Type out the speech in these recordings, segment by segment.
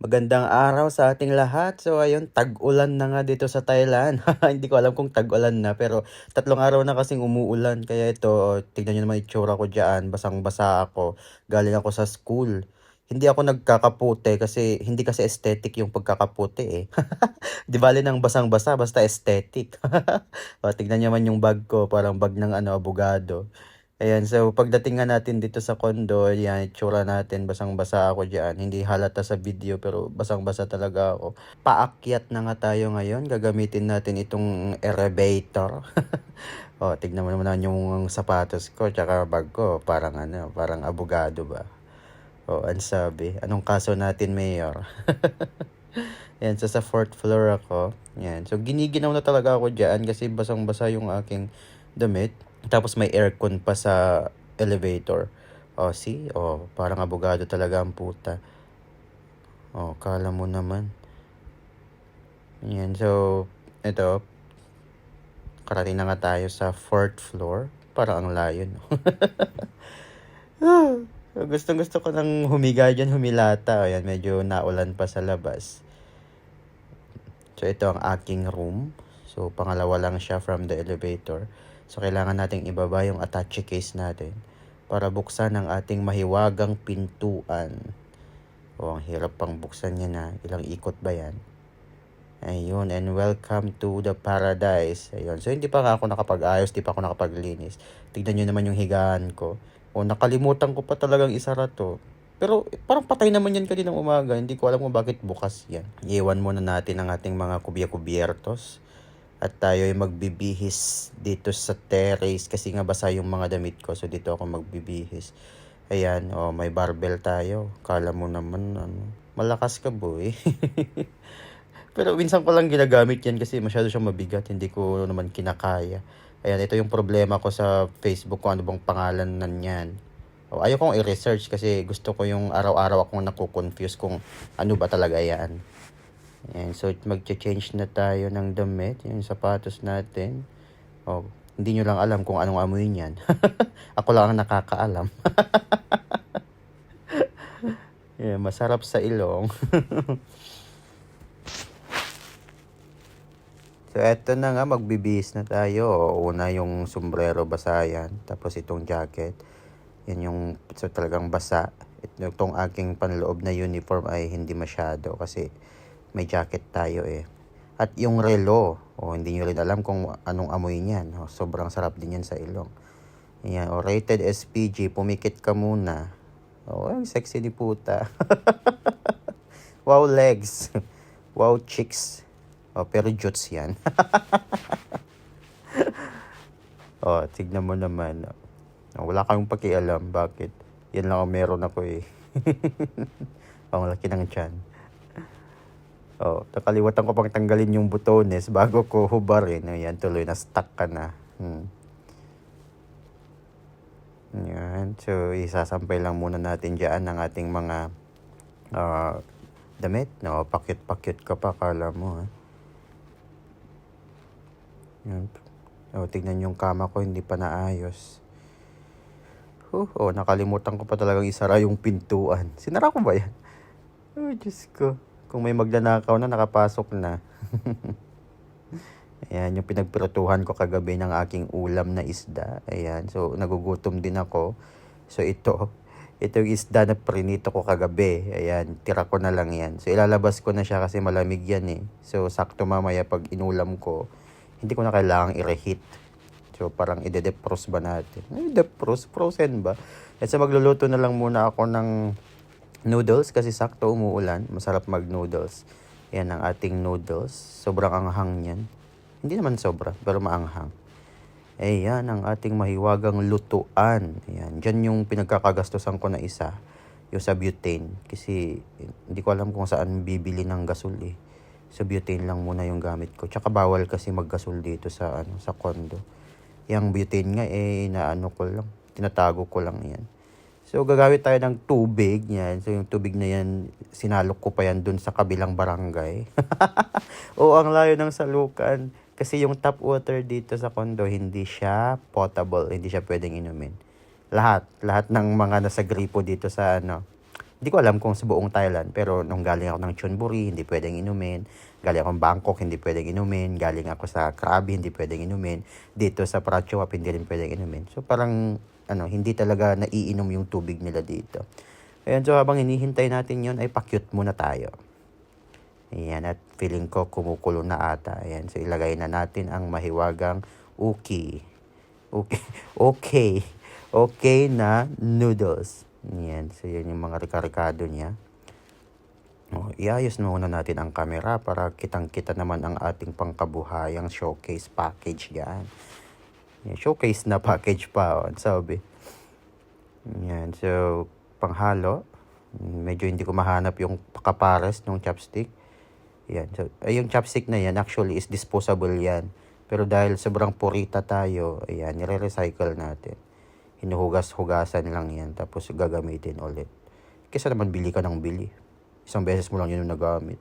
Magandang araw sa ating lahat. So ayun, tag-ulan na nga dito sa Thailand. Hindi ko alam kung tag-ulan na pero 3 araw na kasing umuulan. Kaya ito, tignan niyo naman itsura ko diyan, basang-basa ako. Galing ako sa school. Hindi ako nagkakaputi kasi hindi kasi aesthetic yung pagkakaputi eh. Di bale nang basang-basa, basta aesthetic. O, tignan niyo naman yung bag ko, parang bag ng abogado. Ayan, so pagdating nga natin dito sa condo, ayan, itsura natin, basang-basa ako diyan. Hindi halata sa video pero basang-basa talaga ako. Paakyat na nga tayo ngayon. Gagamitin natin itong elevator. O, tignan mo naman yung sapatos ko tsaka bag ko. Parang parang abogado ba? O, ang sabi, anong kaso natin, Mayor? Ayan, so sa 4th floor ako. Ayan, so giniginaw na talaga ako diyan kasi basang-basa yung aking damit. Tapos may aircon pa sa elevator. Oh, see? Oh, parang abogado talaga ang puta. Oh, kala mo naman. Yan, so, ito, karating na nga tayo sa 4th floor. Parang ang layo, no? Gustong-gusto ko nang humiga dyan, humilata. Ayan, medyo naulan pa sa labas. So, ito ang aking room. So, pangalawa lang siya from the elevator. So, kailangan nating ibaba yung attache case natin para buksan ang ating mahiwagang pintuan. O, ang hirap pang buksan niya na. Ilang ikot ba yan? Ayun, and welcome to the paradise. Ayun, so hindi pa nga ako nakapag-ayos, di pa ako nakapaglinis. Tignan nyo naman yung higaan ko. O, nakalimutan ko pa talagang isara to. Pero parang patay naman yan kaninang umaga. Hindi ko alam kung bakit bukas yan. Iwan muna natin ang ating mga kubya-kubyertos. At tayo ay magbibihis dito sa terrace kasi nga basa yung mga damit ko. So dito ako magbibihis. Ayan, oh, may barbell tayo. Kala mo naman, malakas ka, boy. Pero minsan ko lang ginagamit yan kasi masyado siyang mabigat. Hindi ko naman kinakaya. Ayan, ito yung problema ko sa Facebook kung ano bang pangalan nan yan. O, ayaw kong i-research kasi gusto ko yung araw-araw akong nakukonfuse kung ano ba talaga yan. Ayan, so mag-change na tayo ng damit. Yung sapatos natin. O, hindi nyo lang alam kung anong amoy niyan. Ako lang ang nakakaalam. Yeah, masarap sa ilong. So, eto na nga, magbibihis na tayo. Una yung sombrero, basa yan. Tapos itong jacket. Yan yung so, talagang basa. Itong aking panloob na uniform ay hindi masyado kasi may jacket tayo eh. At yung relo, hindi nyo rin alam kung anong amoy niyan. Sobrang sarap din yan sa ilong. Yan, rated SPG, pumikit ka muna. Ang sexy ni puta. Wow legs. Wow chicks. Pero jutes yan. Tignan mo naman. Wala kang pakialam. Bakit? Yan lang ang meron ako eh. Ang laki ng tiyan. Nakalimutan ko pang tanggalin yung butones bago ko hubarin. Ayan, tuloy na stuck ka na. Yan. So, isasampay lang muna natin dyan ang ating mga damit. Pakyut-pakyut ka pa, kala mo. Yan. Tignan yung kama ko, hindi pa naayos. Nakalimutan ko pa talagang isara yung pintuan. Sinara ko ba yan? Diyos ko. Kung may magnanakaw na, nakapasok na. Ayan, yung pinagpirutuhan ko kagabi ng aking ulam na isda. Ayan, so nagugutom din ako. So ito yung isda na prinito ko kagabi. Ayan, tira ko na lang yan. So ilalabas ko na siya kasi malamig yan eh. So sakto mamaya pag inulam ko, hindi ko na kailangang i-reheat. So parang ide-defrost ba natin? Defrost? Frozen ba? At so magluluto na lang muna ako ng noodles kasi sakto umuulan. Masarap mag-noodles. Yan ang ating noodles. Sobrang anghang yan. Hindi naman sobra, pero maanghang. Ayan ang ating mahiwagang lutuan. Ayan, dyan yung pinagkakagastusan ko na isa. Yung sa butane. Kasi hindi ko alam kung saan bibili ng gasol eh. So butane lang muna yung gamit ko. Tsaka bawal kasi maggasol dito sa condo. Yung butane nga ko lang. Tinatago ko lang yan. So gagamit tayo ng tubig yan. So yung tubig na yan, sinalok ko pa yan dun sa kabilang barangay. Ang layo ng salukan. Kasi yung tap water dito sa condo, hindi siya potable. Hindi siya pwedeng inumin. Lahat ng mga nasa gripo dito sa Hindi ko alam kung sa buong Thailand, pero nung galing ako ng Chonburi, hindi pwedeng inumin. Galing ako ng Bangkok, hindi pwedeng inumin. Galing ako sa Krabi, hindi pwedeng inumin. Dito sa Prachuap, hindi rin pwedeng inumin. So parang hindi talaga naiinom yung tubig nila dito. Ayan, so habang hinihintay natin yon ay pakyut muna tayo. Ayan, at feeling ko kumukulo na ata. Ayan, so ilagay na natin ang mahiwagang uki. Okay na noodles. Ayan, so yan yung mga rika-rikado niya. Iayos na muna natin ang camera para kitang-kita naman ang ating pangkabuhayang showcase package yan. Yan, showcase na package pa, sabi. Yan, so panghalo. Medyo hindi ko mahanap yung kapares ng chopstick. Yan, so yung chopstick na yan actually is disposable yan. Pero dahil sobrang purita tayo, ayan, nire-recycle natin. Hinuhugas-hugasan lang yan, tapos gagamitin ulit. Kesa naman bili ka ng bili. Isang beses mo lang yun nagamit.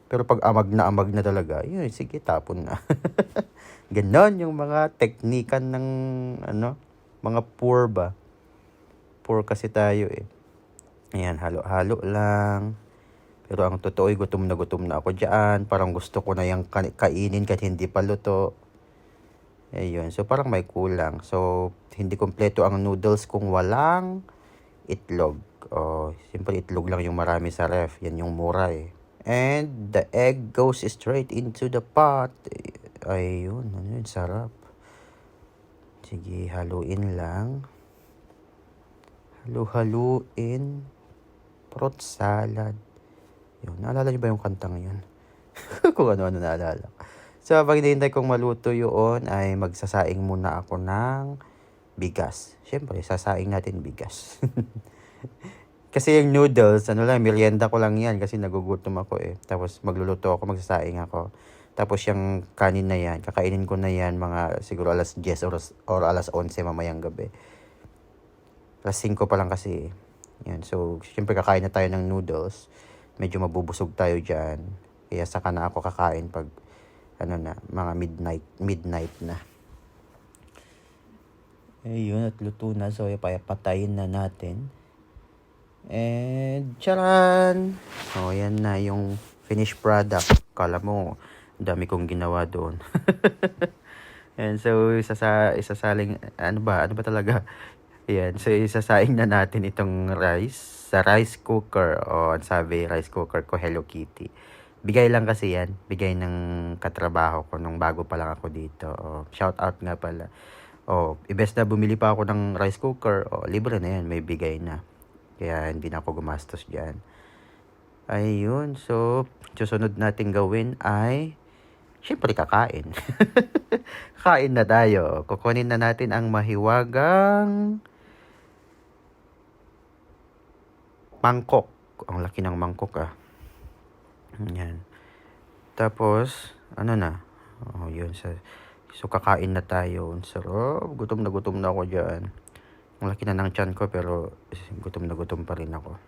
Pero pag amag na talaga, yun, sige, tapon na. Ganon yung mga teknikan ng, mga poor ba. Poor kasi tayo eh. Ayan, halo-halo lang. Pero ang totoo ay gutom na ako dyan. Parang gusto ko na yung kainin kahit hindi pa luto. Ayun, so parang may kulang. So, hindi kompleto ang noodles kung walang itlog. Siyempre itlog lang yung marami sa ref. Yan yung mura eh. And the egg goes straight into the pot. Ayun, yun, sarap. Sige, haluin lang. Haluin. Fruit salad. Yun, naalala niyo ba yung kantang yun? Kung ano-ano naalala. So, habang hinihintay kong maluto yun, ay magsasaing muna ako ng bigas. Siyempre, sasaing natin bigas. Kasi yung noodles, merienda ko lang yan kasi nagugutom ako eh. Tapos magluluto ako, magsasaing ako. Tapos yung kanin na yan, kakainin ko na yan mga siguro alas 10 or alas 11 mamayang gabi. Alas 5 pa lang kasi eh. Yan, so, siyempre kakain na tayo ng noodles. Medyo mabubusog tayo dyan. Kaya saka na ako kakain pag mga midnight na. Ayun, at luto na. So, patayin na natin. And, charan! Yan na yung finished product. Kala mo, dami kong ginawa doon. And so, isasaling, ano ba talaga? Ayan, so isasaing na natin itong rice sa rice cooker. Sabi, rice cooker ko, Hello Kitty. Bigay lang kasi yan. Bigay ng katrabaho ko nung bago pa lang ako dito. Shout out nga pala. Ibes na bumili pa ako ng rice cooker. Libre na yan. May bigay na. Kaya hindi na ako gumastos dyan. Ayun. So, susunod natin gawin ay syempre kakain. Kain na tayo. Kukunin na natin ang mahiwagang mangkok. Ang laki ng mangkok ah. Yan. Tapos, yun. So, kakain na tayo. Sarap. Gutom na ako dyan. Ang laki na ng tiyan ko, pero gutom na gutom pa rin ako.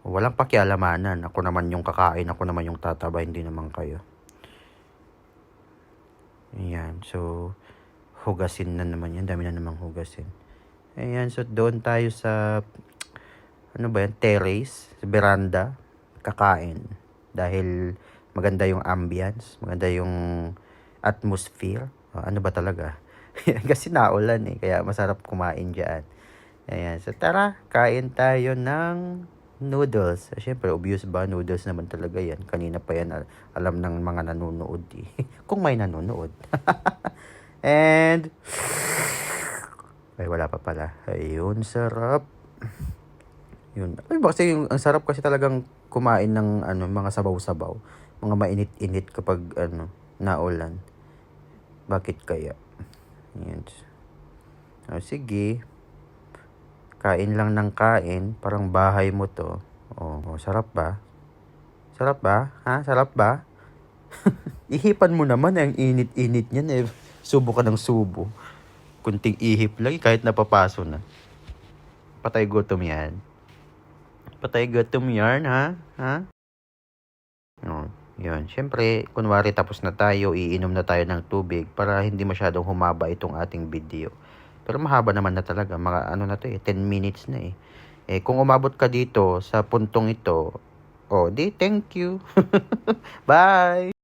Walang pakialamanan. Ako naman yung kakain. Ako naman yung tataba. Hindi naman kayo. Ayan. So, hugasin na naman yan. Dami na namang hugasin. Ayan. So, doon tayo sa terrace, sa veranda, kakain. Dahil maganda yung ambience, maganda yung atmosphere. Ano ba talaga? Kasi naulan eh, kaya masarap kumain dyan. Ayan, so tara, kain tayo ng noodles. Siyempre, obvious ba? Noodles naman talaga yan. Kanina pa yan, alam ng mga nanonood eh. Kung may nanonood. And, ay wala pa pala. Ayun, sarap. Yun. Kasi ang sarap kasi talagang kumain ng mga sabaw-sabaw. Mga mainit-init kapag naulan. Bakit kaya? Yan. Sige. Kain lang ng kain. Parang bahay mo to. Sarap ba? Sarap ba? Ha? Sarap ba? Ihipan mo naman ang init-init niyan eh. Subo ka ng subo. Kunting ihip lang kahit napapaso na. Patay gutom yan. Patay gutom yarn, ha? Yun. Siyempre, kunwari tapos na tayo, iinom na tayo ng tubig para hindi masyadong humaba itong ating video. Pero mahaba naman na talaga. Mga 10 minutes na eh. Kung umabot ka dito sa puntong ito, di thank you. Bye!